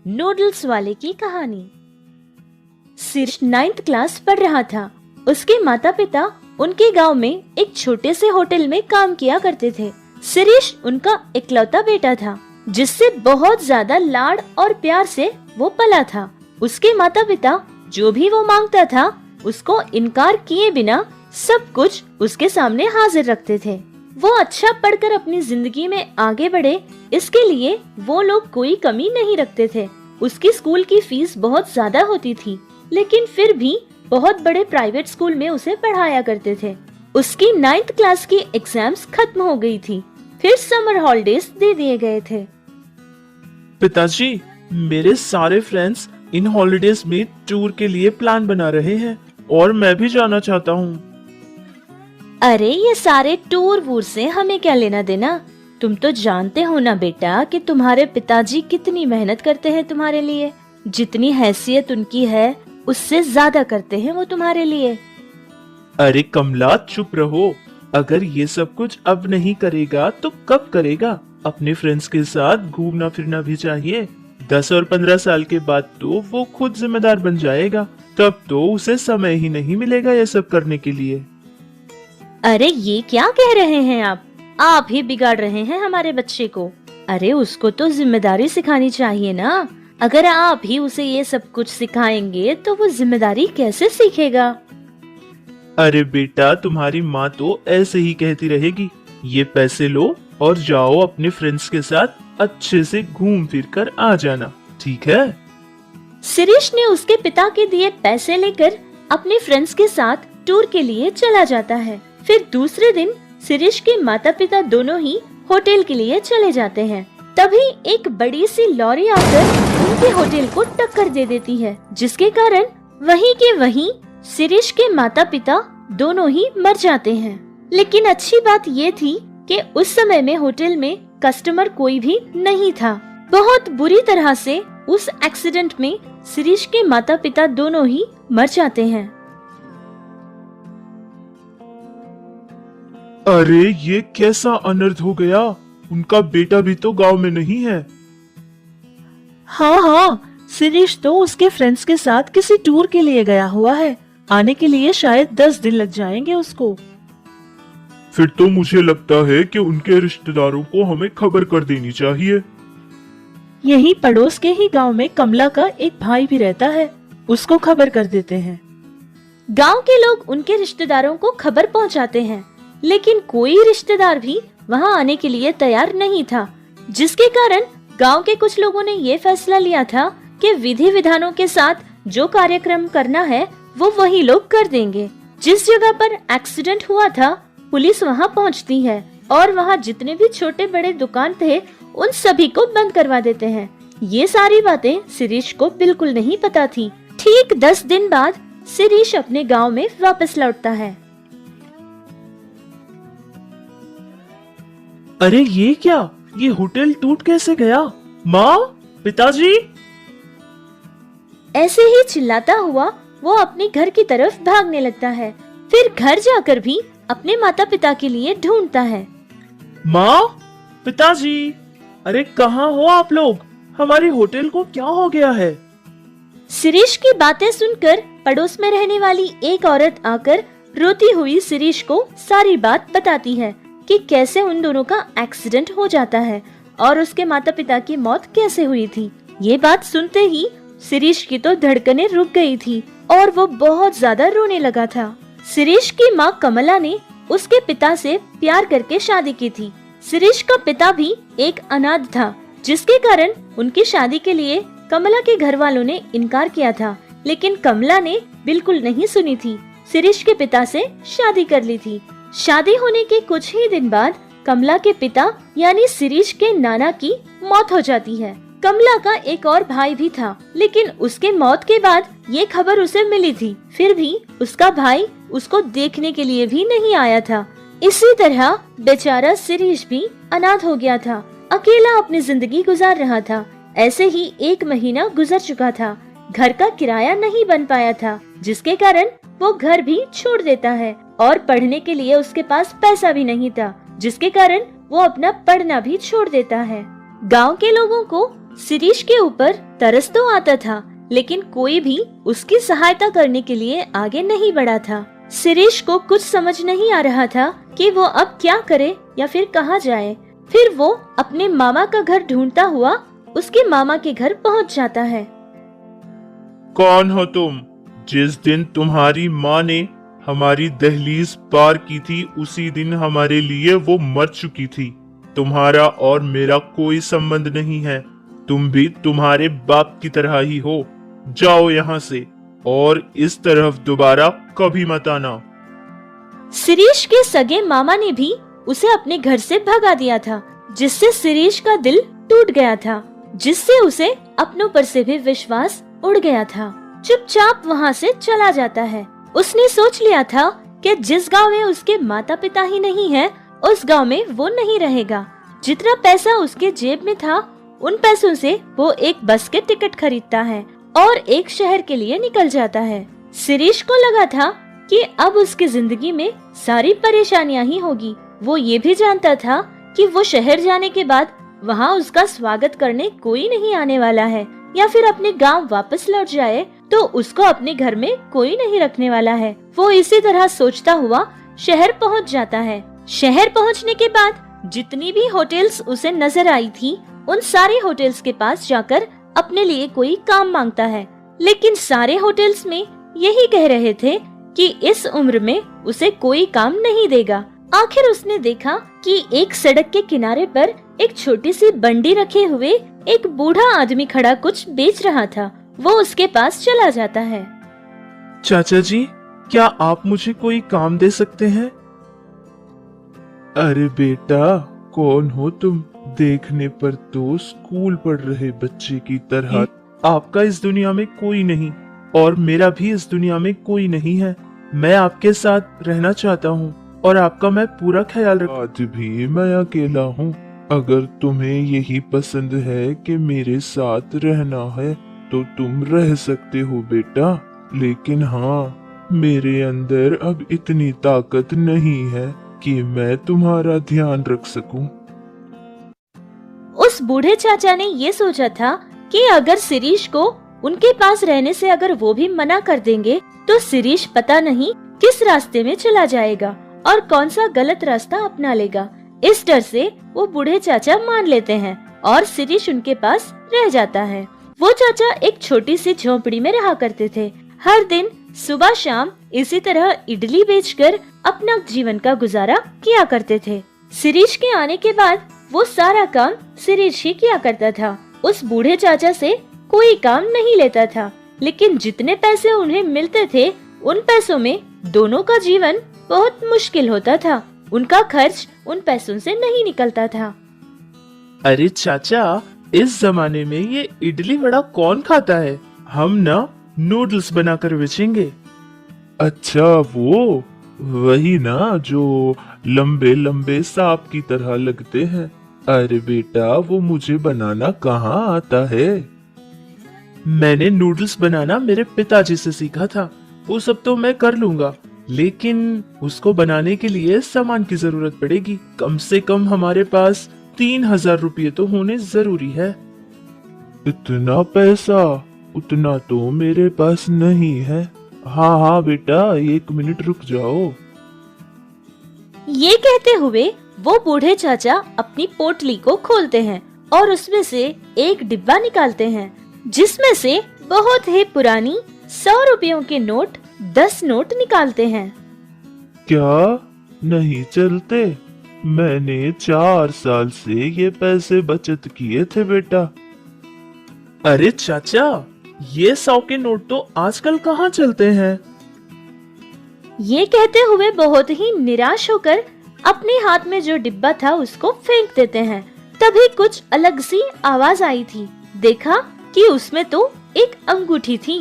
Noodles वाले की कहानी। सिरिश 9th क्लास पढ़ रहा था। उसके माता पिता उनके गांव में एक छोटे से होटल में काम किया करते थे। सिरिश उनका इकलौता बेटा था, जिससे बहुत ज्यादा लाड और प्यार से वो पला था। उसके माता पिता जो भी वो मांगता था उसको इनकार किए बिना सब कुछ उसके सामने हाजिर रखते थे। वो अच्छा पढ़कर अपनी जिंदगी में आगे बढ़े, इसके लिए वो लोग कोई कमी नहीं रखते थे। उसकी स्कूल की फीस बहुत ज्यादा होती थी, लेकिन फिर भी बहुत बड़े प्राइवेट स्कूल में उसे पढ़ाया करते थे। उसकी 9th क्लास की एग्जाम्स खत्म हो गई थी, फिर समर हॉलिडेज दे दिए गए थे। पिताजी, मेरे सारे फ्रेंड्स इन हॉलिडेज में टूर के लिए प्लान बना रहे हैं और मैं भी जाना चाहता हूँ। अरे ये सारे टूर वूर से हमें क्या लेना देना। तुम तो जानते हो ना बेटा कि तुम्हारे पिताजी कितनी मेहनत करते हैं तुम्हारे लिए। जितनी हैसियत उनकी है उससे ज्यादा करते हैं वो तुम्हारे लिए। अरे कमला, चुप रहो। अगर ये सब कुछ अब नहीं करेगा तो कब करेगा? अपने फ्रेंड्स के साथ घूमना फिरना भी चाहिए। 10 और 15 साल के बाद तो वो खुद जिम्मेदार बन जाएगा, तब तो उसे समय ही नहीं मिलेगा ये सब करने के लिए। अरे ये क्या कह रहे हैं आप ही बिगाड़ रहे हैं हमारे बच्चे को। अरे उसको तो जिम्मेदारी सिखानी चाहिए ना। अगर आप ही उसे ये सब कुछ सिखाएंगे तो वो जिम्मेदारी कैसे सीखेगा? अरे बेटा, तुम्हारी माँ तो ऐसे ही कहती रहेगी। ये पैसे लो और जाओ अपने फ्रेंड्स के साथ अच्छे से घूम फिर कर आ जाना, ठीक है? सिरिश ने उसके पिता के दिए पैसे लेकर अपने फ्रेंड्स के साथ टूर के लिए चला जाता है। फिर दूसरे दिन सिरिश के माता पिता दोनों ही होटल के लिए चले जाते हैं। तभी एक बड़ी सी लॉरी आकर उनके होटल को टक्कर दे देती है, जिसके कारण वहीं के वहीं सिरिश के माता पिता दोनों ही मर जाते हैं। लेकिन अच्छी बात ये थी कि उस समय में होटल में कस्टमर कोई भी नहीं था। बहुत बुरी तरह से उस एक्सीडेंट में सिरिश के माता पिता दोनों ही मर जाते हैं। अरे ये कैसा अनर्थ हो गया? उनका बेटा भी तो गांव में नहीं है। हाँ, सिरिश तो उसके फ्रेंड्स के साथ किसी टूर के लिए गया हुआ है। आने के लिए शायद 10 दिन लग जाएंगे उसको। फिर तो मुझे लगता है कि उनके रिश्तेदारों को हमें खबर कर देनी चाहिए। यही पड़ोस के ही गांव में कमला का एक भाई भी रहता है, उसको खबर कर देते हैं। गांव के लोग उनके रिश्तेदारों को खबर पहुंचाते हैं, लेकिन कोई रिश्तेदार भी वहां आने के लिए तैयार नहीं था, जिसके कारण गांव के कुछ लोगों ने ये फैसला लिया था कि विधि विधानों के साथ जो कार्यक्रम करना है वो वही लोग कर देंगे। जिस जगह पर एक्सीडेंट हुआ था पुलिस वहां पहुंचती है और वहां जितने भी छोटे बड़े दुकान थे उन सभी को बंद करवा देते हैं। ये सारी बातें सिरिश को बिल्कुल नहीं पता थी। ठीक 10 दिन बाद सिरिश अपने गाँव में वापस लौटता है। अरे ये क्या? ये होटल टूट कैसे गया? माँ, पिताजी! ऐसे ही चिल्लाता हुआ वो अपने घर की तरफ भागने लगता है। फिर घर जाकर भी अपने माता पिता के लिए ढूंढता है। माँ, पिताजी! अरे कहाँ हो आप लोग? हमारे होटल को क्या हो गया है? सिरिश की बातें सुनकर पड़ोस में रहने वाली एक औरत आकर रोती हुई सिरिश को सारी बात बताती है कि कैसे उन दोनों का एक्सीडेंट हो जाता है और उसके माता पिता की मौत कैसे हुई थी। ये बात सुनते ही सिरिश की तो धड़कनें रुक गई थी और वो बहुत ज्यादा रोने लगा था। सिरिश की माँ कमला ने उसके पिता से प्यार करके शादी की थी। सिरिश का पिता भी एक अनाथ था, जिसके कारण उनकी शादी के लिए कमला के घर वालों ने इनकार किया था, लेकिन कमला ने बिल्कुल नहीं सुनी थी। सिरिश के पिता से शादी कर ली थी। शादी होने के कुछ ही दिन बाद कमला के पिता यानी सिरिश के नाना की मौत हो जाती है। कमला का एक और भाई भी था, लेकिन उसके मौत के बाद ये खबर उसे मिली थी, फिर भी उसका भाई उसको देखने के लिए भी नहीं आया था। इसी तरह बेचारा सिरिश भी अनाथ हो गया था, अकेला अपनी जिंदगी गुजार रहा था। ऐसे ही 1 महीना गुजर चुका था। घर का किराया नहीं बन पाया था, जिसके कारण वो घर भी छोड़ देता है और पढ़ने के लिए उसके पास पैसा भी नहीं था, जिसके कारण वो अपना पढ़ना भी छोड़ देता है। गांव के लोगों को शिरीष के ऊपर तरस तो आता था, लेकिन कोई भी उसकी सहायता करने के लिए आगे नहीं बढ़ा था। शिरीष को कुछ समझ नहीं आ रहा था कि वो अब क्या करे या फिर कहाँ जाए। फिर वो अपने मामा का घर ढूंढता हुआ उसके मामा के घर पहुंच जाता है। कौन हो तुम? जिस दिन तुम्हारी माँ ने हमारी दहलीज पार की थी उसी दिन हमारे लिए वो मर चुकी थी। तुम्हारा और मेरा कोई संबंध नहीं है। तुम भी तुम्हारे बाप की तरह ही हो। जाओ यहाँ से और इस तरफ दोबारा कभी मत आना। शिरीष के सगे मामा ने भी उसे अपने घर से भगा दिया था, जिससे शिरीष का दिल टूट गया था, जिससे उसे अपनों पर से भी विश्वास उड़ गया था। चुपचाप वहाँ से चला जाता है। उसने सोच लिया था कि जिस गांव में उसके माता पिता ही नहीं है, उस गांव में वो नहीं रहेगा। जितना पैसा उसके जेब में था, उन पैसों से वो एक बस के टिकट खरीदता है और एक शहर के लिए निकल जाता है। शिरीष को लगा था कि अब उसकी जिंदगी में सारी परेशानियां ही होगी। वो ये भी जानता था कि वो शहर जाने के बाद वहाँ उसका स्वागत करने कोई नहीं आने वाला है, या फिर अपने गांव वापस लौट जाए तो उसको अपने घर में कोई नहीं रखने वाला है। वो इसी तरह सोचता हुआ शहर पहुँच जाता है। शहर पहुँचने के बाद जितनी भी होटल्स उसे नजर आई थी, उन सारे होटल्स के पास जाकर अपने लिए कोई काम मांगता है, लेकिन सारे होटल्स में यही कह रहे थे कि इस उम्र में उसे कोई काम नहीं देगा। आखिर उसने देखा कि एक सड़क के किनारे पर एक छोटी सी बंडी रखे हुए एक बूढ़ा आदमी खड़ा कुछ बेच रहा था। वो उसके पास चला जाता है। चाचा जी, क्या आप मुझे कोई काम दे सकते हैं? अरे बेटा, कौन हो तुम? देखने पर तो स्कूल पढ़ रहे बच्चे की तरह। आपका इस दुनिया में कोई नहीं और मेरा भी इस दुनिया में कोई नहीं है। मैं आपके साथ रहना चाहता हूँ और आपका मैं पूरा ख्याल रख। आज भी मैं अकेला हूँ। अगर तुम्हें यही पसंद है कि मेरे साथ रहना है तो तुम रह सकते हो बेटा, लेकिन हाँ, मेरे अंदर अब इतनी ताकत नहीं है कि मैं तुम्हारा ध्यान रख सकूं। उस बूढ़े चाचा ने ये सोचा था कि अगर शिरीष को उनके पास रहने से अगर वो भी मना कर देंगे तो शिरीष पता नहीं किस रास्ते में चला जाएगा और कौन सा गलत रास्ता अपना लेगा। इस डर से वो बूढ़े चाचा मान लेते हैं और शिरीष उनके पास रह जाता है। वो चाचा एक छोटी सी झोपड़ी में रहा करते थे। हर दिन सुबह शाम इसी तरह इडली बेचकर अपना जीवन का गुजारा किया करते थे। शिरीष के आने के बाद वो सारा काम शिरीष ही किया करता था। उस बूढ़े चाचा से कोई काम नहीं लेता था, लेकिन जितने पैसे उन्हें मिलते थे उन पैसों में दोनों का जीवन बहुत मुश्किल होता था। उनका खर्च उन पैसों से नहीं निकलता था। अरे चाचा, इस जमाने में ये इडली वड़ा कौन खाता है? हम ना नूडल्स बनाकर बेचेंगे। अच्छा, वो वही ना जो लंबे लंबे सांप की तरह लगते हैं। अरे बेटा, वो मुझे बनाना कहाँ आता है। मैंने नूडल्स बनाना मेरे पिताजी से सीखा था। वो सब तो मैं कर लूंगा, लेकिन उसको बनाने के लिए सामान की जरूरत पड़ेगी। कम से कम हमारे पास 3000 रुपये तो होने जरूरी है। इतना पैसा? उतना तो मेरे पास नहीं है। हाँ हाँ बेटा, 1 मिनट रुक जाओ। ये कहते हुए वो बूढ़े चाचा अपनी पोटली को खोलते हैं और उसमें से एक डिब्बा निकालते हैं, जिसमें से बहुत ही पुरानी 100 रुपयों के नोट 10 नोट निकालते हैं। क्या नहीं चलते? मैंने 4 साल से ये पैसे बचत किए थे बेटा। अरे चाचा, ये 100 के नोट तो आजकल कहाँ चलते हैं? ये कहते हुए बहुत ही निराश होकर अपने हाथ में जो डिब्बा था उसको फेंक देते हैं। तभी कुछ अलग सी आवाज आई थी। देखा कि उसमें तो एक अंगूठी थी।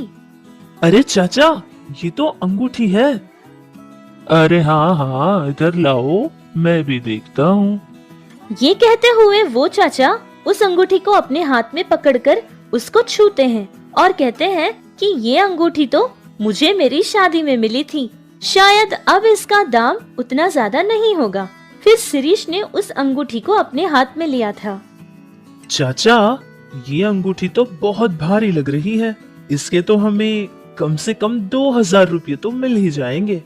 अरे चाचा, ये तो अंगूठी है। अरे हाँ हाँ, इधर लाओ, मैं भी देखता हूँ। ये कहते हुए वो चाचा उस अंगूठी को अपने हाथ में पकड़कर उसको छूते हैं और कहते हैं कि ये अंगूठी तो मुझे मेरी शादी में मिली थी, शायद अब इसका दाम उतना ज्यादा नहीं होगा। फिर शिरीष ने उस अंगूठी को अपने हाथ में लिया था। चाचा, ये अंगूठी तो बहुत भारी लग रही है, इसके तो हमें कम से कम 2000 रुपये तो मिल ही जाएंगे।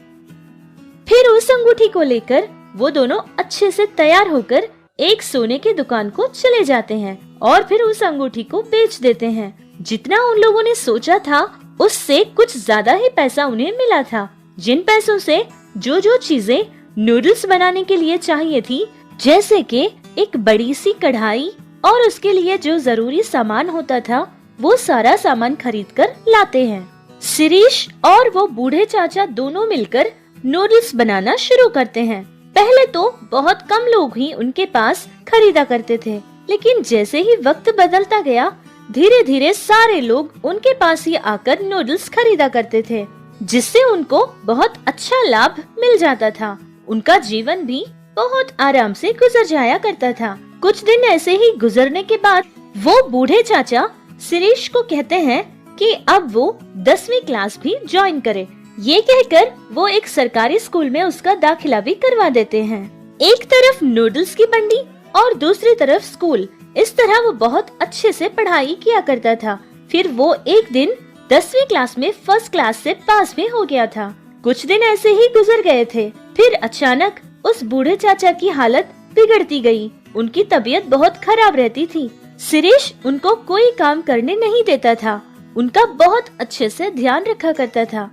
फिर उस अंगूठी को लेकर वो दोनों अच्छे से तैयार होकर एक सोने की दुकान को चले जाते हैं और फिर उस अंगूठी को बेच देते हैं। जितना उन लोगों ने सोचा था उससे कुछ ज्यादा ही पैसा उन्हें मिला था। जिन पैसों से जो जो चीजें नूडल्स बनाने के लिए चाहिए थी, जैसे कि एक बड़ी सी कढ़ाई और उसके लिए जो जरूरी सामान होता था, वो सारा सामान खरीद कर लाते हैं। शिरीष और वो बूढ़े चाचा दोनों मिलकर नूडल्स बनाना शुरू करते हैं। पहले तो बहुत कम लोग ही उनके पास खरीदा करते थे, लेकिन जैसे ही वक्त बदलता गया, धीरे धीरे सारे लोग उनके पास ही आकर नूडल्स खरीदा करते थे, जिससे उनको बहुत अच्छा लाभ मिल जाता था। उनका जीवन भी बहुत आराम से गुजर जाया करता था। कुछ दिन ऐसे ही गुजरने के बाद वो बूढ़े चाचा शिरीष को कहते हैं कि अब वो 10वीं क्लास भी ज्वाइन करे। ये कहकर वो एक सरकारी स्कूल में उसका दाखिला भी करवा देते हैं। एक तरफ नूडल्स की मंडी और दूसरी तरफ स्कूल, इस तरह वो बहुत अच्छे से पढ़ाई किया करता था। फिर वो एक दिन 10वीं क्लास में फर्स्ट क्लास से पास भी हो गया था। कुछ दिन ऐसे ही गुजर गए थे। फिर अचानक उस बूढ़े चाचा की हालत बिगड़ती गई। उनकी तबीयत बहुत खराब रहती थी। शिरीष उनको कोई काम करने नहीं देता था, उनका बहुत अच्छे से ध्यान रखा करता था।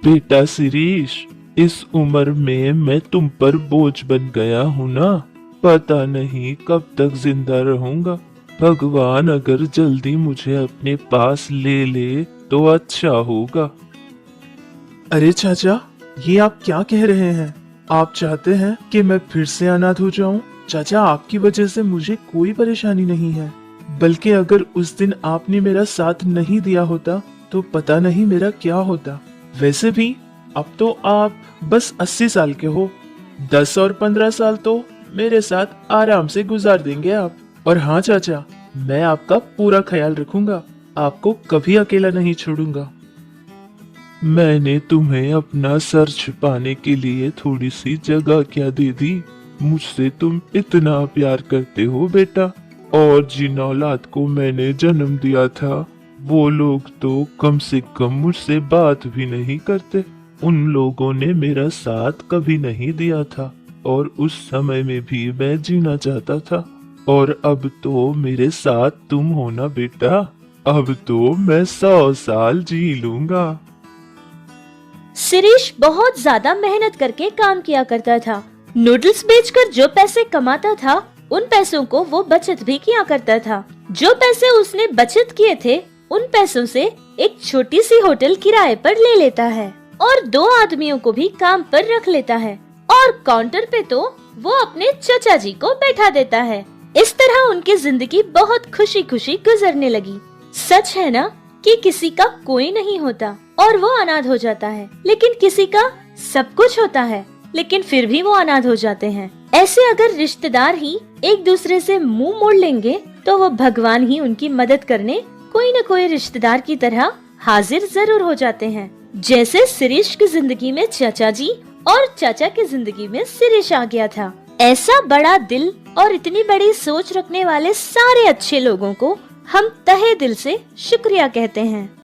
बेटा शिरीष, इस उम्र में मैं तुम पर बोझ बन गया हूँ ना, पता नहीं कब तक जिंदा रहूंगा। भगवान अगर जल्दी मुझे अपने पास ले ले तो अच्छा होगा। अरे चाचा, ये आप क्या कह रहे हैं? आप चाहते हैं कि मैं फिर से अनाथ हो जाऊं? चाचा, आपकी वजह से मुझे कोई परेशानी नहीं है, बल्कि अगर उस दिन आपने मेरा साथ नहीं दिया होता तो पता नहीं मेरा क्या होता। वैसे भी अब तो आप बस 80 साल के हो, 10 और 15 साल तो मेरे साथ आराम से गुजार देंगे आप। और हाँ चाचा, मैं आपका पूरा ख्याल रखूंगा, आपको कभी अकेला नहीं छोड़ूंगा। मैंने तुम्हें अपना सर छुपाने के लिए थोड़ी सी जगह क्या दे दी? मुझसे तुम इतना प्यार करते हो बेटा, और जिन औलाद को मैंने जन्म दिया था वो लोग तो कम से कम मुझसे बात भी नहीं करते। उन लोगों ने मेरा साथ कभी नहीं दिया था और उस समय में भी मैं जीना चाहता था, और अब तो मेरे साथ तुम हो ना बेटा, अब तो मैं 100 साल जी लूंगा। शिरीष बहुत ज्यादा मेहनत करके काम किया करता था। नूडल्स बेचकर जो पैसे कमाता था, उन पैसों को वो बचत भी किया करता था। जो पैसे उसने बचत किए थे, उन पैसों से एक छोटी सी होटल किराए पर ले लेता है और 2 आदमियों को भी काम पर रख लेता है, और काउंटर पे तो वो अपने चाचा जी को बैठा देता है। इस तरह उनकी जिंदगी बहुत खुशी खुशी गुजरने लगी। सच है ना कि किसी का कोई नहीं होता और वो अनाथ हो जाता है, लेकिन किसी का सब कुछ होता है लेकिन फिर भी वो अनाथ हो जाते हैं। ऐसे अगर रिश्तेदार ही एक दूसरे से मुंह मोड़ लेंगे तो वो भगवान ही उनकी मदद करने कोई न कोई रिश्तेदार की तरह हाजिर जरूर हो जाते हैं। जैसे शिरीष की जिंदगी में चाचा जी और चाचा की जिंदगी में शिरीष आ गया था। ऐसा बड़ा दिल और इतनी बड़ी सोच रखने वाले सारे अच्छे लोगों को हम तहे दिल से शुक्रिया कहते हैं।